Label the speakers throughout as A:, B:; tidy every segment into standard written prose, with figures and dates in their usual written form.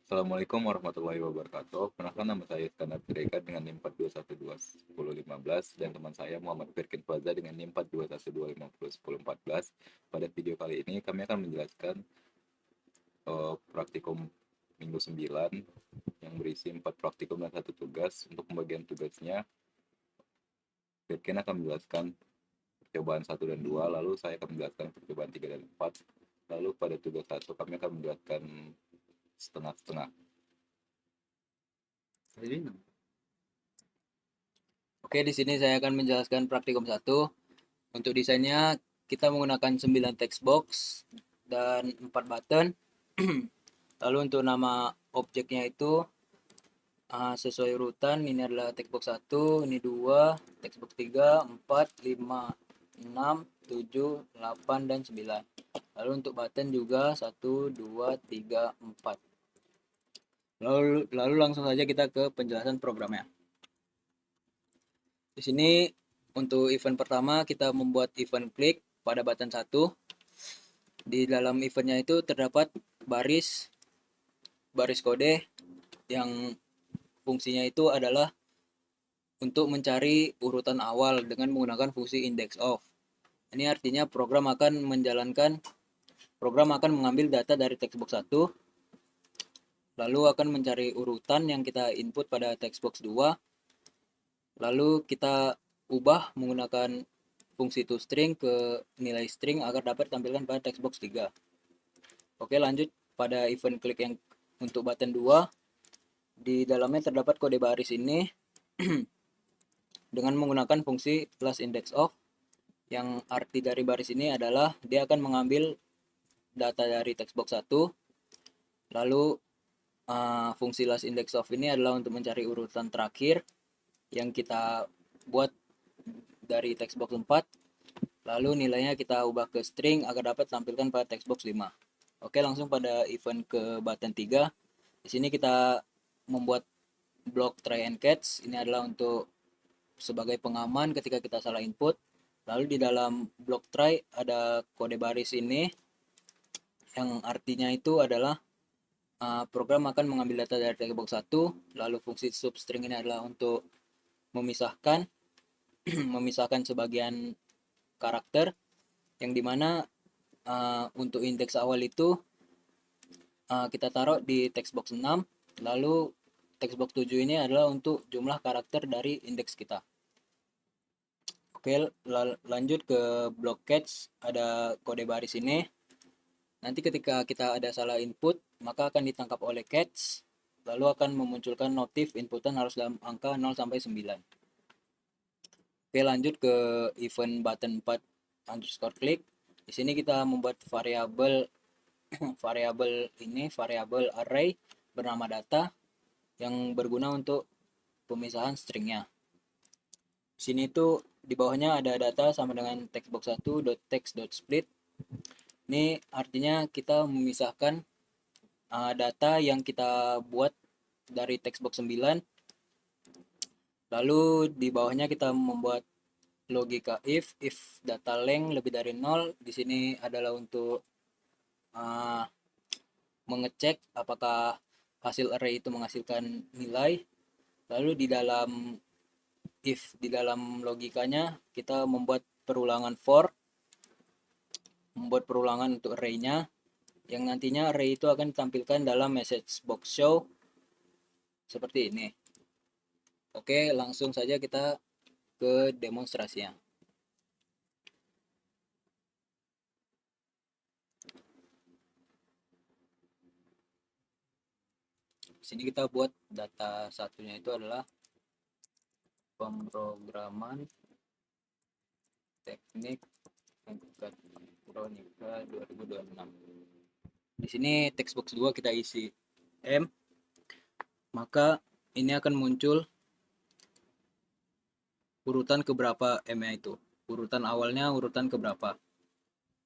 A: Assalamualaikum warahmatullahi wabarakatuh. Perkenalkan nama saya Iskandar Siregar dengan NIM 42121015 dan teman saya Muhammad Firkin Faza dengan NIM 4212501014. Pada video kali ini kami akan menjelaskan praktikum minggu 9 yang berisi 4 praktikum dan 1 tugas. Untuk pembagian tugasnya, Firkin akan menjelaskan percobaan 1 dan 2, lalu saya akan menjelaskan percobaan 3 dan 4. Lalu pada tugas 1 kami akan menjelaskan setengah-setengah.
B: Oke, di sini saya akan menjelaskan praktikum 1. Untuk desainnya kita menggunakan 9 text box dan 4 button. Lalu untuk nama objeknya itu sesuai urutan. Ini adalah text box 1, ini 2, text box 3, 4, 5, 6, 7, 8, dan 9. Lalu untuk button juga 1, 2, 3, 4. Lalu langsung saja kita ke penjelasan programnya. Di sini untuk event pertama kita membuat event klik pada button 1. Di dalam eventnya itu terdapat baris kode yang fungsinya itu adalah untuk mencari urutan awal dengan menggunakan fungsi index of. Ini artinya program akan mengambil data dari textbox 1, lalu akan mencari urutan yang kita input pada textbox 2, lalu kita ubah menggunakan fungsi toString ke nilai string agar dapat ditampilkan pada textbox 3. Oke, lanjut pada event klik yang untuk button 2. Di dalamnya terdapat kode baris ini dengan menggunakan fungsi plus index of, yang arti dari baris ini adalah dia akan mengambil data dari textbox 1, lalu fungsi last index of ini adalah untuk mencari urutan terakhir yang kita buat dari textbox 4, lalu nilainya kita ubah ke string agar dapat tampilkan pada textbox 5. Oke, langsung pada event ke button 3. Di sini kita membuat blok try and catch. Ini adalah untuk sebagai pengaman ketika kita salah input. Lalu di dalam blok try ada kode baris ini yang artinya itu adalah program akan mengambil data dari textbox 1, lalu fungsi substring ini adalah untuk memisahkan memisahkan sebagian karakter, yang dimana untuk indeks awal itu kita taruh di textbox 6, lalu textbox 7 ini adalah untuk jumlah karakter dari indeks kita. Oke, lanjut ke blok catch. Ada kode baris ini. Nanti ketika kita ada salah input, maka akan ditangkap oleh catch, lalu akan memunculkan notif inputan harus dalam angka 0 sampai 9. Oke, lanjut ke event button 4 underscore click. Di sini kita membuat variabel variabel array bernama data yang berguna untuk pemisahan stringnya. Di sini tuh di bawahnya ada data sama dengan textbox1.text.split. Ini artinya kita memisahkan data yang kita buat dari textbox 9. Lalu di bawahnya kita membuat logika if data length lebih dari 0. Di sini adalah untuk mengecek apakah hasil array itu menghasilkan nilai. Lalu di dalam logikanya kita membuat perulangan untuk array-nya, yang nantinya array itu akan ditampilkan dalam message box show seperti ini. Oke, langsung saja kita ke demonstrasinya. Di sini kita buat data satunya itu adalah pemrograman teknik mekatronika 2026. Di sini textbox 2 kita isi M, maka ini akan muncul urutan keberapa M-nya itu. Urutan awalnya urutan keberapa.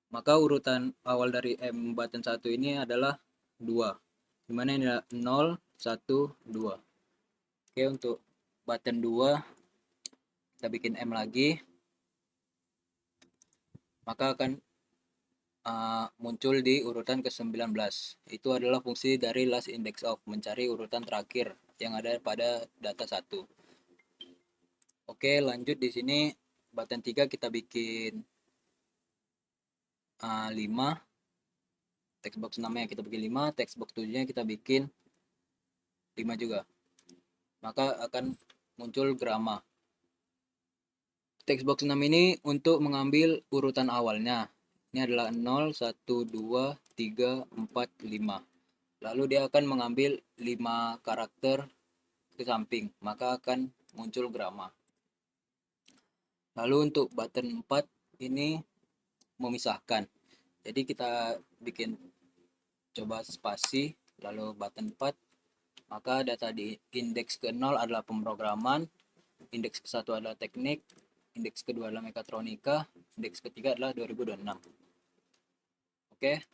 B: Maka urutan awal dari M button 1 ini adalah 2. Dimana ini adalah 0, 1, 2. Oke, untuk button 2 kita bikin M lagi. Maka akan muncul di urutan ke-19. Itu adalah fungsi dari last index of, mencari urutan terakhir yang ada pada data 1. Oke, lanjut di sini button 3 kita bikin 5, textbox namanya kita bikin 5, textbox 7-nya kita bikin 5 juga. Maka akan muncul grama. Textbox 6 ini untuk mengambil urutan awalnya. Ini adalah 0, 1, 2, 3, 4, 5. Lalu dia akan mengambil 5 karakter ke samping, maka akan muncul grama. Lalu untuk button 4 ini memisahkan. Jadi kita bikin coba spasi, lalu button 4, maka data di indeks ke-0 adalah pemrograman, indeks ke-1 adalah teknik, indeks kedua adalah mekatronika, indeks ketiga adalah 2026. Oke.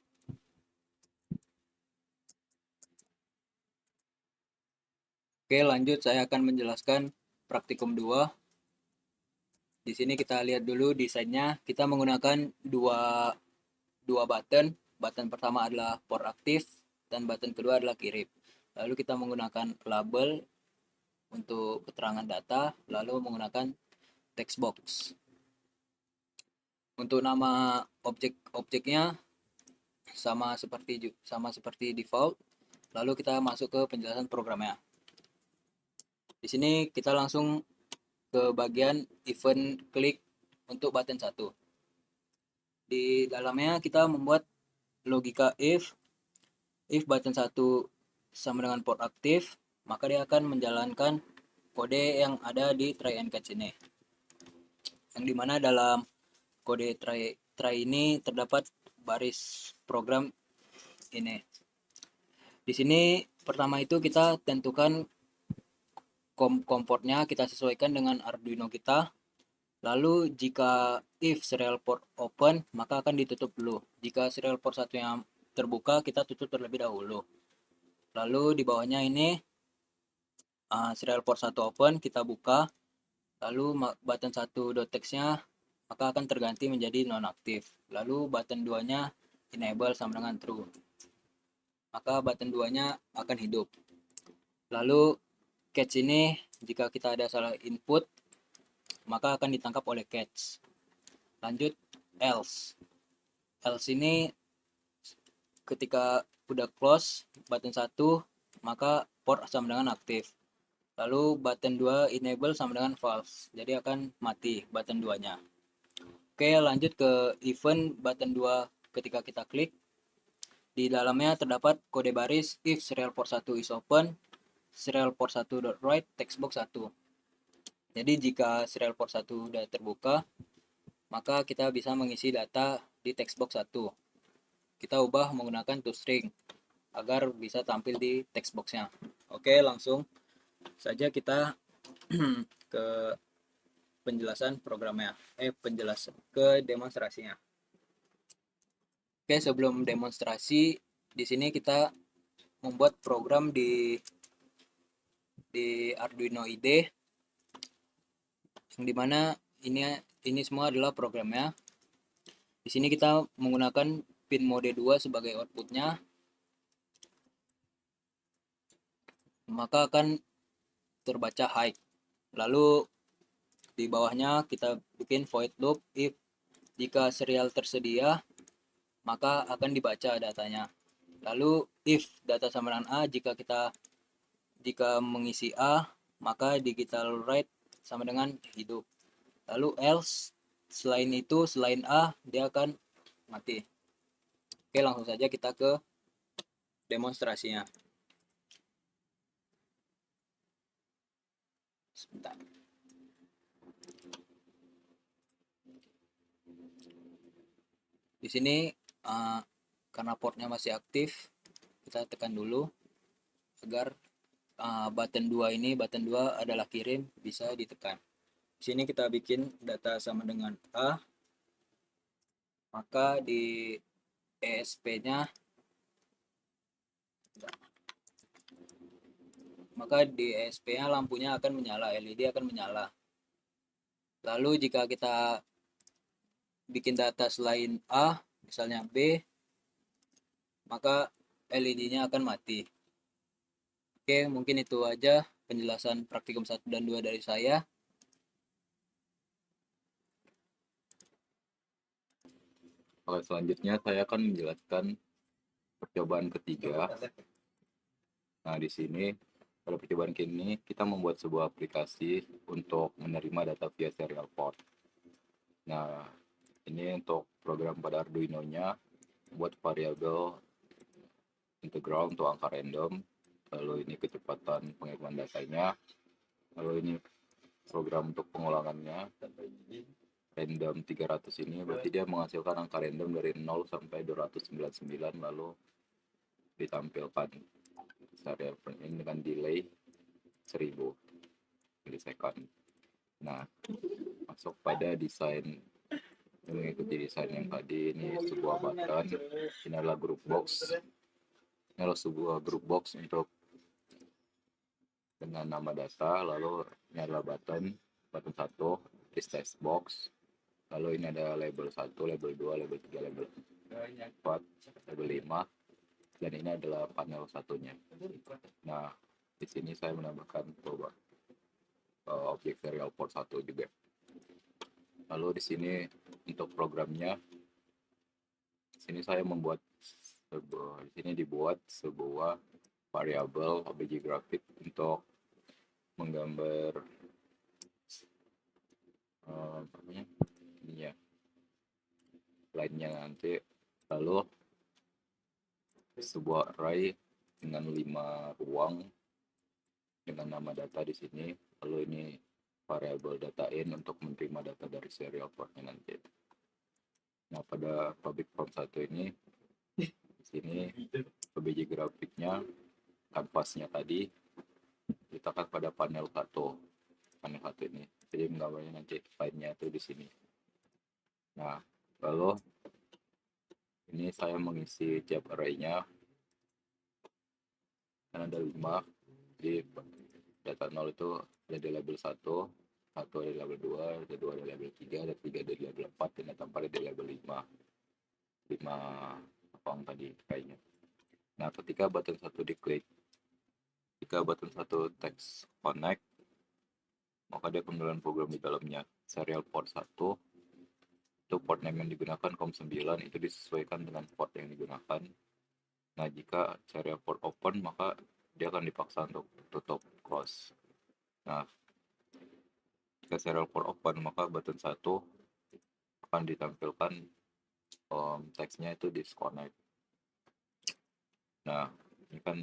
B: Oke, lanjut saya akan menjelaskan praktikum 2. Di sini kita lihat dulu desainnya. Kita menggunakan dua button. Button pertama adalah port aktif dan button kedua adalah kirim. Lalu kita menggunakan label untuk keterangan data, lalu menggunakan text box. Untuk nama objek-objeknya sama seperti default. Lalu kita masuk ke penjelasan programnya. Di sini kita langsung ke bagian event klik untuk button 1. Di dalamnya kita membuat logika if button 1 sama dengan port aktif, maka dia akan menjalankan kode yang ada di try and catch ini. Yang dimana dalam kode try ini terdapat baris program ini. Di sini pertama itu kita tentukan komportnya, kita sesuaikan dengan Arduino kita. Lalu jika if serial port open, maka akan ditutup dulu. Jika serial port 1 yang terbuka, kita tutup terlebih dahulu. Lalu di bawahnya ini serial port 1 open, kita buka. Lalu button 1.text-nya maka akan terganti menjadi nonaktif. Lalu button 2-nya enable sama dengan true. Maka button 2-nya akan hidup. Lalu catch ini jika kita ada salah input, maka akan ditangkap oleh catch. Lanjut else. Else ini ketika udah close button 1, maka port sama dengan aktif. Lalu button 2 enable sama dengan false. Jadi akan mati button 2-nya. Oke, lanjut ke event button 2 ketika kita klik. Di dalamnya terdapat kode baris if serial port 1 is open, serial port 1.write textbox 1. Jadi jika serial port 1 sudah terbuka, maka kita bisa mengisi data di textbox 1. Kita ubah menggunakan toString agar bisa tampil di textbox-nya. Oke, langsung saja kita ke penjelasan programnya. Ke demonstrasinya. Oke, sebelum demonstrasi, di sini kita membuat program di Arduino IDE, yang dimana ini semua adalah programnya. Di sini kita menggunakan pin mode 2 sebagai outputnya, maka akan terbaca high. Lalu di bawahnya kita bikin void loop if jika serial tersedia, maka akan dibaca datanya. Lalu if data sama dengan A, jika mengisi A, maka digital write sama dengan hidup. Lalu else, selain A, dia akan mati. Oke, langsung saja kita ke demonstrasinya. Sebentar. Di sini karena portnya masih aktif, kita tekan dulu agar button 2 adalah kirim, bisa ditekan. Di sini kita bikin data sama dengan A, maka di ESP-nya lampunya akan menyala, LED akan menyala. Lalu jika kita bikin data selain A, misalnya B, maka LED-nya akan mati. Oke, mungkin itu aja penjelasan praktikum 1 dan 2 dari saya.
A: Oke, selanjutnya saya akan menjelaskan percobaan ketiga. Nah, di sini pada percobaan kini kita membuat sebuah aplikasi untuk menerima data via serial port. Nah, ini untuk program pada Arduino-nya buat variabel integral untuk angka random, lalu ini kecepatan pengiriman datanya, lalu ini program untuk pengulangannya random 300 ini berarti dia menghasilkan angka random dari 0 sampai 299 lalu ditampilkan serial print ini dengan delay 1000 milisecond. Nah, masuk pada desain mengikuti desain yang tadi. Ini sebuah button, ini adalah group box, ini adalah sebuah group box untuk dengan nama data, lalu ini adalah button 1 is text box, lalu ini ada label 1, label 2, label 3, label 4, label 5, dan ini adalah panel satunya. Nah, di sini saya menambahkan objek serial port 1 juga. Lalu di sini untuk programnya, di sini saya membuat di sini dibuat sebuah variabel objek grafik untuk menggambar ini ya lainnya nanti. Lalu sebuah array dengan 5 ruang dengan nama data di sini. Lalu ini variabel data in untuk menerima data dari serial portnya nanti. Nah, pada public prompt 1 ini di sini objek grafiknya kanvasnya tadi diletakkan pada panel 1 ini, jadi menggambarnya nanti lainnya itu di sini. Nah, lalu ini saya mengisi tiap array-nya kan ada 5 di data 0 itu ada di label 1 ada di label 2, ada 2 di label 3, ada 3 di label 4, dan data 4 di label 5 apang tadi kayaknya. Nah, ketika button 1 diklik, ketika button 1 text connect, maka dia kemudian program di dalamnya. Serial port 1 itu port name yang digunakan COM9 itu disesuaikan dengan port yang digunakan. Nah, jika serial port open, maka dia akan dipaksa untuk tutup close. Nah, jika serial port open, maka button 1 akan ditampilkan teksnya itu disconnect. Nah, ini kan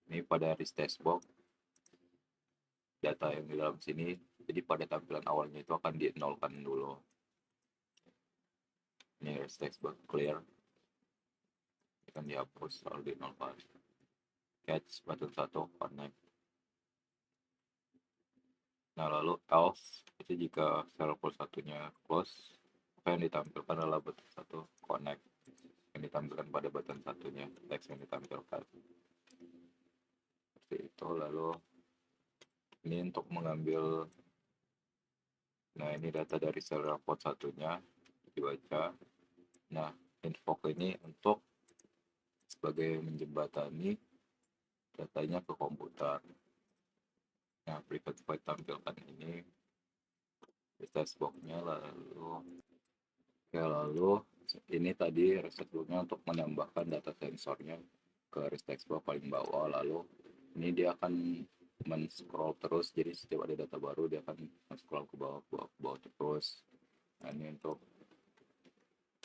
A: ini pada text box data yang di dalam sini, jadi pada tampilan awalnya itu akan di-nolkan dulu. Ini text box clear akan dihapus lalu di-nolkan. Catch button 1 connect. Nah, lalu else itu jika serial port satunya close, maka yang ditampilkan adalah button 1 connect yang ditampilkan pada button satunya, teks yang ditampilkan seperti itu. Lalu ini untuk mengambil, nah ini data dari serial port satunya dibaca. Nah, invoke ini untuk sebagai menjembatani datanya ke komputer. Nah, private void tampilkan ini reset box-nya. Lalu ini tadi reset box-nya untuk menambahkan data sensornya ke reset box paling bawah. Lalu ini dia akan men-scroll terus, jadi setiap ada data baru dia akan men-scroll ke bawah terus. Nah, ini untuk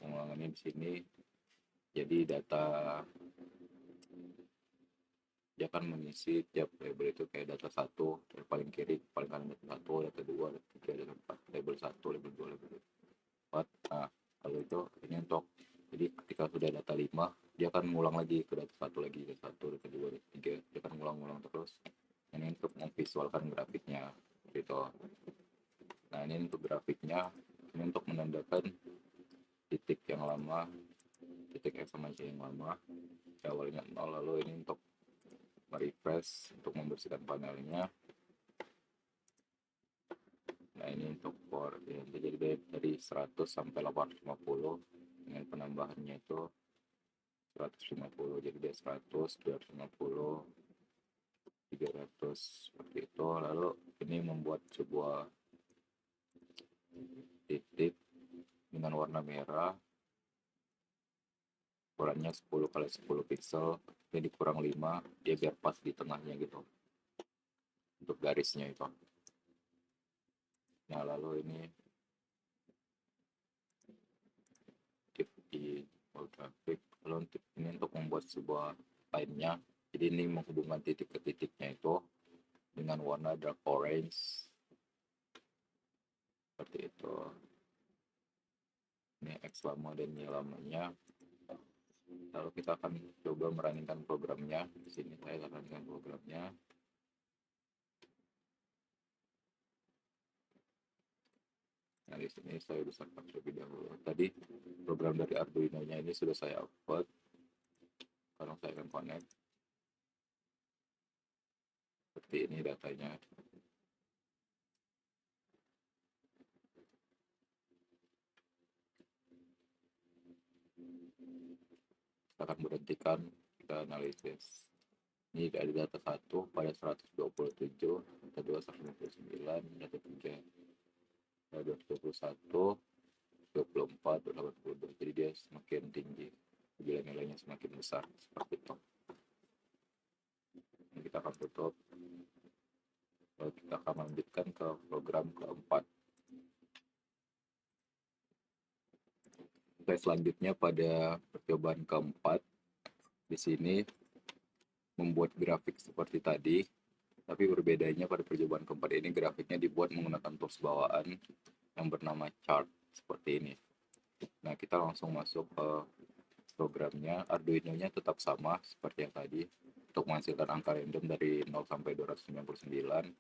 A: pengulangannya di sini. Jadi data dia akan mengisi tiap label itu kayak data 1 dari paling kiri paling kanan data 1, data 2, data 3, data 4, label 1, label 2, label 4. Nah, kalau itu ini untuk, jadi ketika sudah data 5 dia akan ngulang lagi ke data 1 lagi, data 1, data 2, data 3, dia akan ngulang terus. Ini untuk memvisualkan grafiknya gitu. Nah, ini untuk grafiknya, ini untuk menandakan titik yang lama, titik X sama Y yang lama awalnya 0. Lalu ini untuk refresh untuk membersihkan panelnya. Nah ini untuk port ya, jadi dari 100 sampai 850 dengan penambahannya itu 150, jadi dia 100, 250, 300 seperti itu. Lalu ini membuat sebuah titik dengan warna merah, ukurannya 10 kali 10 pixel, ini dikurang 5, dia biar pas di tengahnya gitu untuk garisnya itu. Nah lalu ini tip di grafik, lalu ini untuk membuat sebuah line-nya, jadi ini menghubungkan titik ke titiknya itu dengan warna dark orange seperti itu. Ini X lama dan Y lamanya. Lalu kita akan coba meraninkan programnya. Di sini saya akan raninkan programnya. Nah, di sini saya besarkan terlebih dahulu. Tadi program dari Arduino-nya ini sudah saya upload. Sekarang saya akan connect. Seperti ini datanya. Kita akan berhentikan, kita analisis. Ini dari data 1 pada 127, data 2 159, data 3 221, 24, 82. Jadi dia semakin tinggi, nilai-nilainya semakin besar seperti itu. Ini kita akan tutup. Lalu kita akan lanjutkan ke program keempat. Oke, selanjutnya pada percobaan keempat, di sini membuat grafik seperti tadi, tapi berbedanya pada percobaan keempat ini grafiknya dibuat menggunakan tools bawaan yang bernama chart seperti ini. Nah, kita langsung masuk ke programnya. Arduino-nya tetap sama seperti yang tadi untuk menghasilkan angka random dari 0 sampai 299.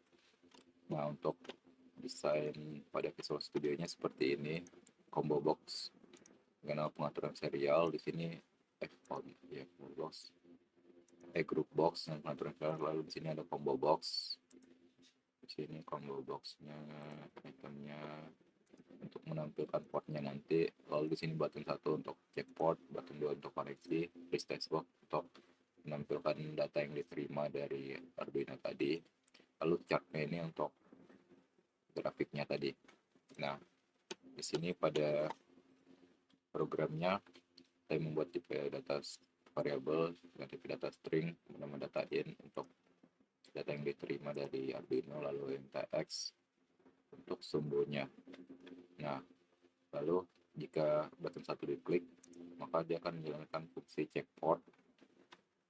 A: Nah, untuk desain pada Visual Studio-nya seperti ini, combo box dengan pengaturan serial. Di sini ya, group box dengan pengaturan serial. Lalu di sini ada combo box. Di sini combo boxnya, itemnya untuk menampilkan portnya nanti. Lalu di sini button 1 untuk cek port, button 2 untuk koneksi, list textbox untuk menampilkan data yang diterima dari Arduino tadi. Lalu chartnya ini untuk grafiknya tadi. Nah, di sini pada programnya saya membuat tipe data variabel dengan tipe data string bernama data in untuk data yang diterima dari Arduino, lalu yang TX untuk sumbernya. Nah, lalu jika button 1 diklik, maka dia akan menjalankan fungsi check port.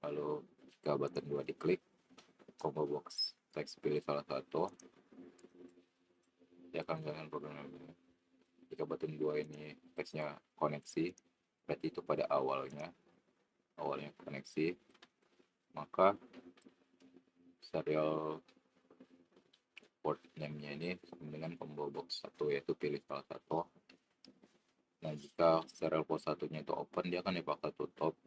A: Lalu jika button 2 diklik, combo box text pilih salah satu, dia akan menjalankan program ini. Jika button 2 ini teksnya koneksi, berarti itu pada awalnya koneksi, maka serial port name-nya ini dengan combo box 1, yaitu pilih salah satu. Nah, jika serial port satunya itu open, dia akan dipaksa tutup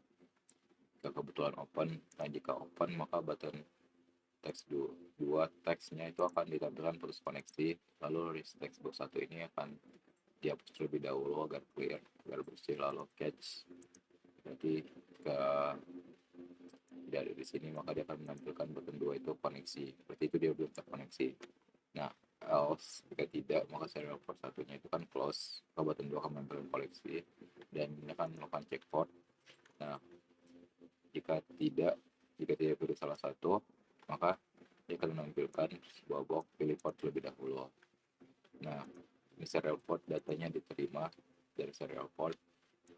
A: jika kebetulan open. Nah, jika open, maka button text 2 teksnya itu akan ditampilkan putus koneksi, lalu list textbox 1 ini akan dihapus terlebih dahulu agar clear, agar bersih. Lalu catch, jadi jika tidak ada di sini, maka dia akan menampilkan button 2 itu koneksi, berarti itu dia belum terkoneksi. Nah, else jika tidak, maka serial port satunya itu kan close, maka button 2 akan menampilkan koneksi dan ini akan melakukan check port. Nah, jika tidak pilih salah satu, maka dia akan menampilkan sebuah box pilih port terlebih dahulu. Nah, ini serial port, datanya diterima dari serial port.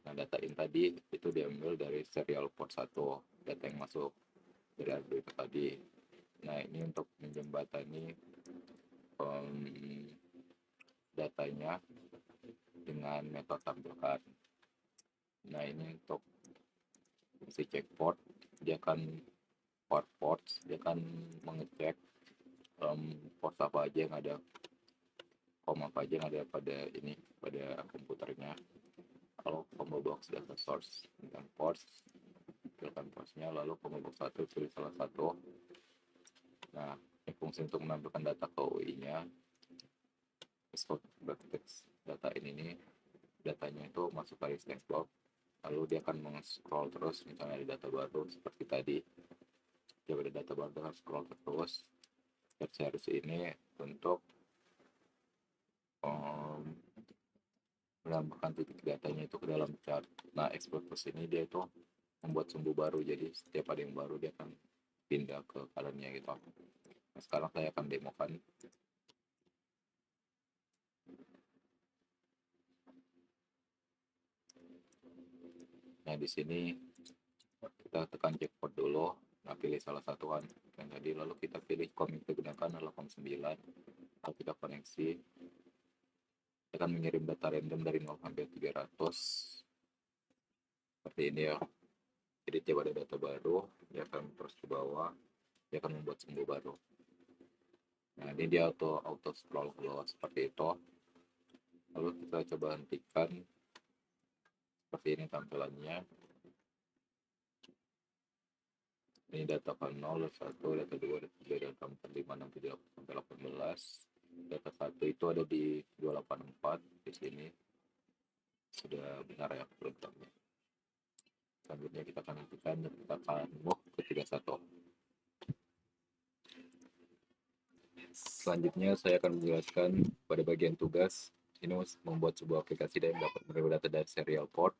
A: Nah, data in tadi itu diambil dari serial port 1, data yang masuk dari Arduino tadi. Nah, ini untuk menjembatani datanya dengan metode tampilkan. Nah, ini untuk fungsi check port, dia akan ports, dia akan mengecek port apa aja yang ada, apa aja yang ada pada komputernya. Kalau combo box data source dengan ports, pilihkan portsnya, lalu combo box 1 pilih salah satu. Nah, ini fungsi untuk menampilkan data ke UI-nya. export data ini datanya itu masuk ke list textbox, lalu dia akan scroll terus, misalnya ada data baru seperti tadi, dia ada data baru harus scroll terus search ini untuk menambahkan titik datanya itu ke dalam chart. Nah, export plus ini dia itu membuat sumbu baru, jadi setiap ada yang baru dia akan pindah ke column-nya gitu. Nah, sekarang saya akan demokan. Nah, di sini kita tekan checkboard dulu. Nah, pilih salah satu kan yang tadi, lalu kita pilih COM yang digunakan adalah COM 9. Lalu kita koneksi, kita akan mengirim data random dari 0 sampai 300 seperti ini ya. Jadi tiap ada data baru dia akan terus ke bawah, dia akan membuat sumbu baru. Nah, ini dia auto scroll ke bawah seperti itu. Lalu kita coba hentikan, seperti ini tampilannya. Ini data file 0, data 1, data 2, data 3, data 4, 5, 6, 7, 8, sampai 18. Data 1 itu ada di 284 di sini. Sudah benar ya lengkapnya. Selanjutnya kita akan hentikan dan kita akan move ke 31. Selanjutnya saya akan menjelaskan pada bagian tugas. Ini membuat sebuah aplikasi dan dapat menerima data dari serial port.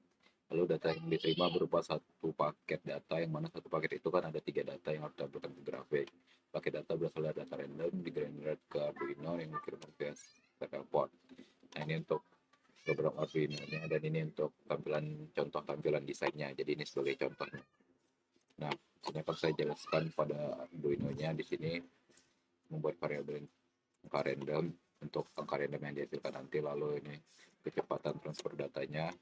A: Lalu data yang diterima berupa satu paket data, yang mana satu paket itu kan ada 3 data yang harus ditampilkan ke grafik. Paket data berasal dari data random di-generate ke Arduino yang dikirimkan ke serial port. Nah, ini untuk program Arduino-nya, dan ini untuk contoh tampilan desainnya. Jadi ini sebagai contohnya. Nah, sini akan saya jelaskan pada Arduino-nya. Di sini membuat variabel angka random untuk angka random yang dihasilkan nanti, lalu ini kecepatan transfer datanya.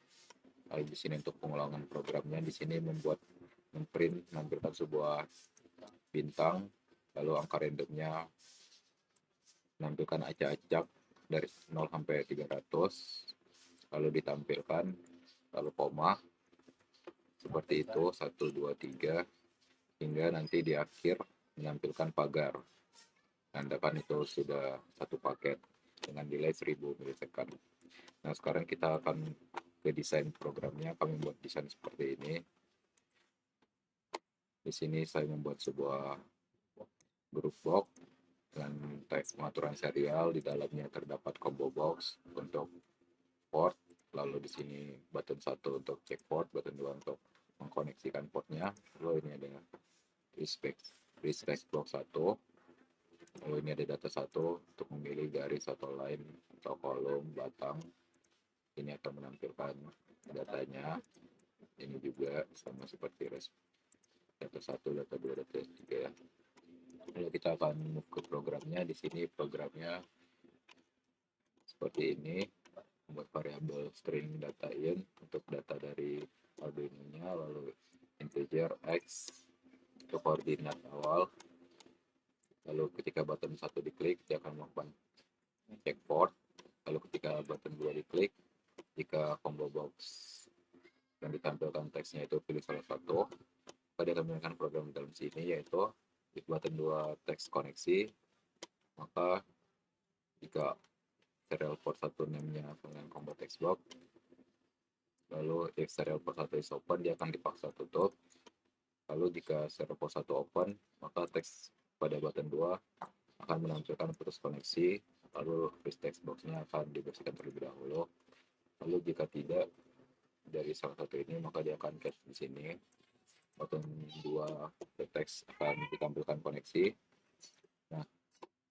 A: Lalu di sini untuk pengulangan programnya, di sini menampilkan sebuah bintang, lalu angka randomnya menampilkan acak-acak dari 0 sampai 300, lalu ditampilkan, lalu koma, seperti itu, 1, 2, 3, hingga nanti di akhir menampilkan pagar. Nandakan itu sudah satu paket dengan delay 1000 milisecond. Nah, sekarang kita akan ke desain programnya. Kami membuat desain seperti ini. Di sini saya membuat sebuah group box dengan teks pengaturan serial. Di dalamnya terdapat combo box untuk port. Lalu di sini button 1 untuk check port, button 2 untuk mengkoneksikan portnya. Lalu ini ada respect box 1. Lalu ini ada data 1 untuk memilih garis atau line atau kolom batang. Ini akan menampilkan datanya. Ini juga sama seperti data 1, data 2, data 3. Lalu kita akan move ke programnya. Di sini programnya seperti ini, membuat variabel string data in untuk data dari Arduino-nya, lalu integer x untuk koordinat awal. Lalu ketika button 1 diklik, dia akan melakukan check port. Lalu ketika button 2 diklik, jika combo box yang ditampilkan teksnya itu pilih salah satu, maka dia akan menggunakan program dalam sini, yaitu di button 2 teks koneksi, maka jika serial port 1 namanya dengan combo text box, lalu if serial port 1 is open, dia akan dipaksa tutup. Lalu jika serial port 1 open, maka teks pada button 2 akan menampilkan putus koneksi, lalu free text box-nya akan dibersihkan terlebih dahulu. Lalu jika tidak dari salah satu ini, maka dia akan catch di sini. Button 2 teks akan ditampilkan koneksi. Nah,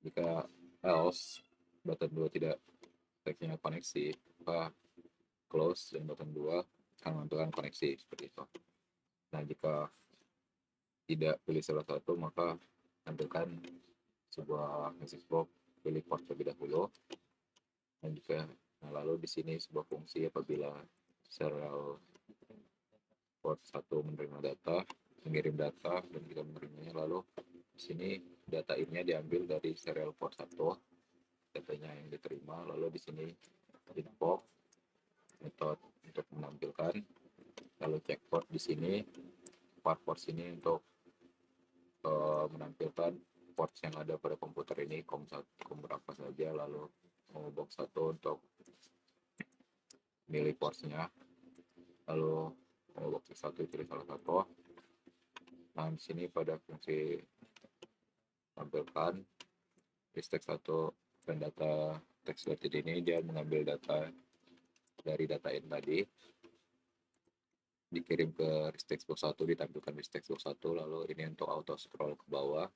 A: jika else button 2 tidak teksnya koneksi, maka close dan button 2 akan menampilkan koneksi seperti itu. Nah, jika tidak pilih salah satu, maka tampilkan sebuah message box, pilih port terlebih dahulu. Dan lalu di sini sebuah fungsi apabila serial port 1 menerima data, mengirim data, dan kita menerimanya, lalu di sini data ini diambil dari serial port 1, datanya yang diterima, lalu di sini input metode untuk menampilkan, lalu check port di sini, port sini untuk menampilkan ports yang ada pada komputer ini, COM berapa saja, lalu box 1 untuk milih porsinya, lalu box 1 pilih salah satu. Nah, di sini pada fungsi tampilkan list text 1 dan data text sorted ini dia mengambil data dari data in tadi, dikirim ke list text box 1, ditampilkan list text box 1, lalu ini untuk auto scroll ke bawah.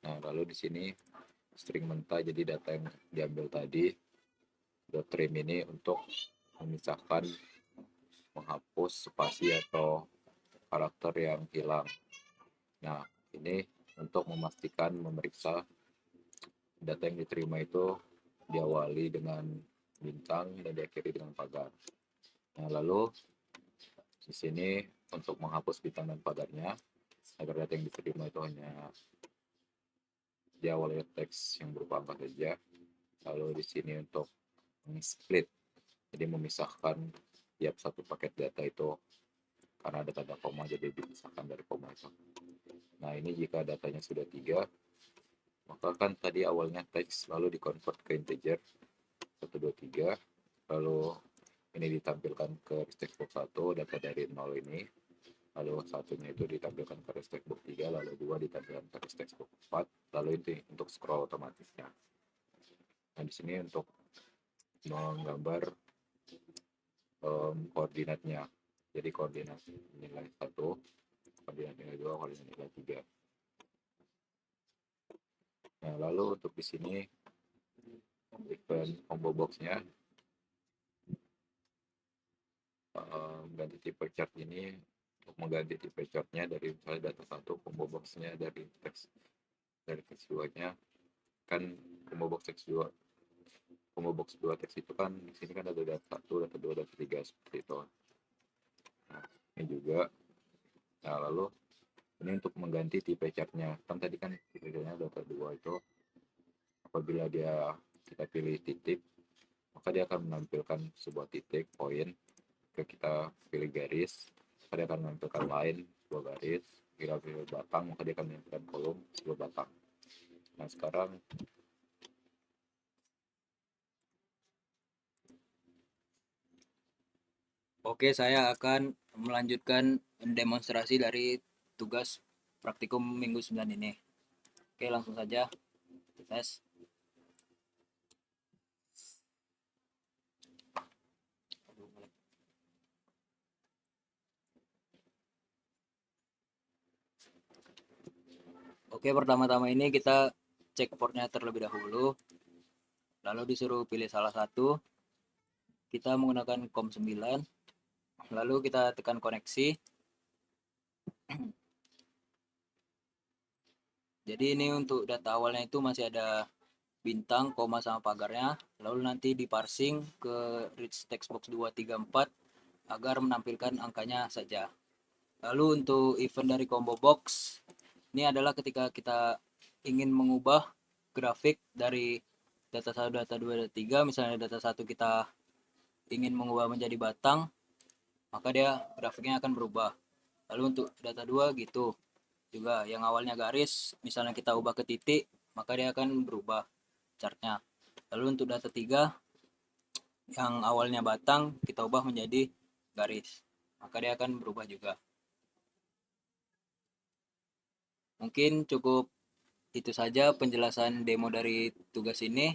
A: Nah, lalu di sini string mentah, jadi data yang diambil tadi trim ini untuk memisahkan, menghapus spasi atau karakter yang hilang. Nah, ini untuk memastikan memeriksa data yang diterima itu diawali dengan bintang dan diakhiri dengan pagar. Nah, lalu di sini untuk menghapus bintang dan pagarnya agar data yang diterima itu hanya diawali teks yang berupa angka saja. Lalu di sini untuk split, jadi memisahkan tiap satu paket data itu karena ada tanda koma, jadi dipisahkan dari koma itu. Nah, ini jika datanya sudah 3, maka kan tadi awalnya teks lalu dikonvert ke integer 1, 2, 3, lalu ini ditampilkan ke text box 1 data dari 0 ini, lalu satunya itu ditampilkan ke text box 3, lalu 2 ditampilkan ke text box 4, lalu itu untuk scroll otomatisnya. Nah, di sini untuk menggambar koordinatnya, jadi koordinat nilai 1, koordinat nilai 2, koordinat nilai 3. Nah, lalu untuk di sini event combo box-nya ganti tipe chart ini, untuk mengganti tipe chartnya dari misalnya data 1 combo box-nya dari teks 2-nya kan combo box teks 2, combo box 2 teks itu kan di sini kan ada data 1, data 2, data 3 seperti itu. Nah, ini juga. Nah, lalu ini untuk mengganti tipe chartnya, kan tadi kan tipe chartnya data 2 itu apabila kita pilih titik, maka dia akan menampilkan sebuah titik poin. Jika kita pilih garis, maka dia akan menampilkan line sebuah garis. Jika pilih batang, maka dia akan menampilkan kolom sebuah batang. Nah, sekarang
B: Oke, saya akan melanjutkan demonstrasi dari tugas praktikum minggu 9 ini. Oke, langsung saja tes. Oke, pertama-tama ini kita cek portnya terlebih dahulu. Lalu disuruh pilih salah satu. Kita menggunakan COM9. Lalu kita tekan koneksi. Jadi ini untuk data awalnya itu masih ada bintang, koma sama pagarnya. Lalu nanti diparsing ke rich text box 234 agar menampilkan angkanya saja. Lalu untuk event dari combo box, ini adalah ketika kita ingin mengubah grafik dari data 1, data 2, data 3. Misalnya data 1 kita ingin mengubah menjadi batang, maka dia grafiknya akan berubah. Lalu untuk data 2 gitu juga, yang awalnya garis misalnya kita ubah ke titik, maka dia akan berubah chartnya. Lalu untuk data 3 yang awalnya batang kita ubah menjadi garis, maka dia akan berubah juga. Mungkin cukup itu saja penjelasan demo dari tugas ini.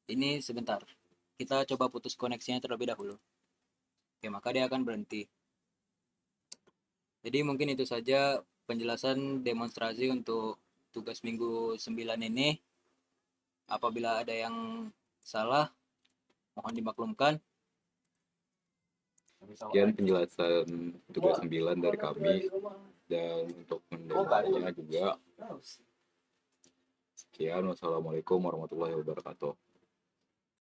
B: Ini sebentar, kita coba putus koneksinya terlebih dahulu. Oke, maka dia akan berhenti. Jadi mungkin itu saja penjelasan demonstrasi untuk tugas minggu 9 ini. Apabila ada yang salah, mohon dimaklumkan.
A: sekian penjelasan tugas 9 dari kami, dan untuk mendengarnya juga sekian. Wassalamualaikum warahmatullahi wabarakatuh.